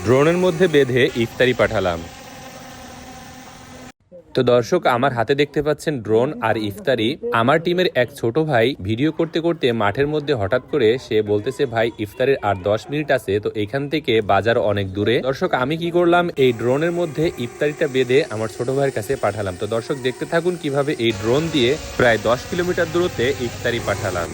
ড্রোনের মধ্যে বেঁধে ইফতারি পাঠালাম। তো দর্শক, আমার হাতে দেখতে পাচ্ছেন ড্রোন আর ইফতারি। আমার টিমের এক ছোট ভাই ভিডিও করতে করতে মাঠের মধ্যে হঠাৎ করে সে বলতেছে, ভাই ইফতারের আর 10 মিনিট আছে, তো এখান থেকে বাজার অনেক দূরে। দর্শক, আমি কি করলাম, এই ড্রোনের মধ্যে ইফতারিটা বেঁধে আমার ছোট ভাইয়ের কাছে পাঠালাম। তো দর্শক, দেখতে থাকুন কিভাবে এই ড্রোন দিয়ে প্রায় 10 কিলোমিটার দূরত্বে ইফতারি পাঠালাম।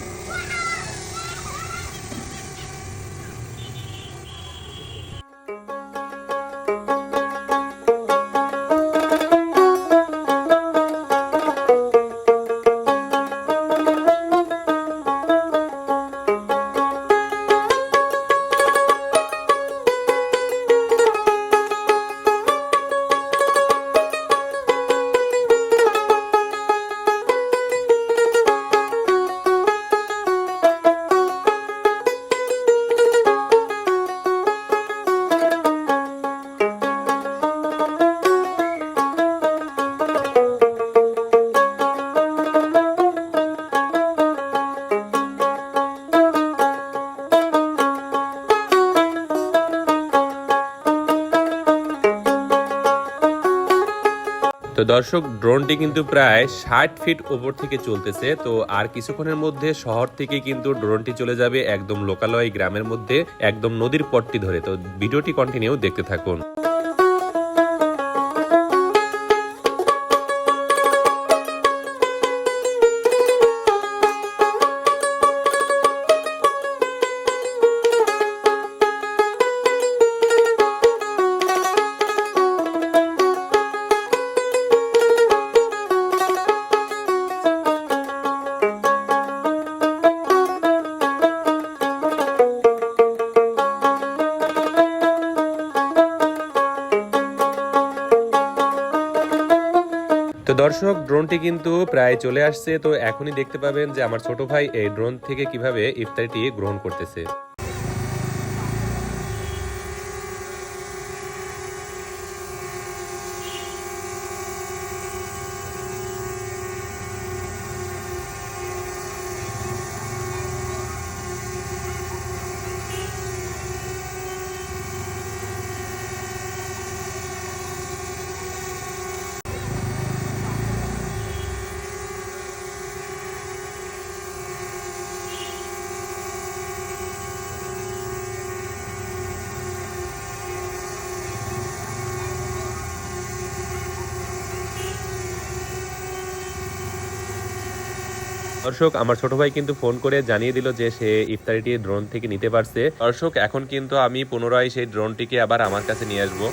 তো দর্শক, ড্রোনটি কিন্তু প্রায় 60 ফিট উপর থেকে চলতেছে। তো আর কিছুক্ষণের মধ্যে শহর থেকে কিন্তু ড্রোনটি চলে যাবে একদম লোকালয় গ্রামের মধ্যে, একদম নদীর পটটি ধরে। তো ভিডিওটি কন্টিনিউ দেখতে থাকুন। তো দর্শক, ড্রোনটি কিন্তু প্রায় চলে আসছে। তো এখনই দেখতে পাবেন যে আমার ছোট ভাই এই ড্রোন থেকে কিভাবে ইফতারিটি গ্রহণ করতেছে। দর্শক, আমার ছোট ভাই কিন্তু ফোন করে জানিয়ে দিল যে সে ইফতারিটি ড্রোন থেকে নিতে পারছে। দর্শক, এখন কিন্তু আমি পুনরায় সেই ড্রোনটিকে আবার আমার কাছে নিয়ে আসবো।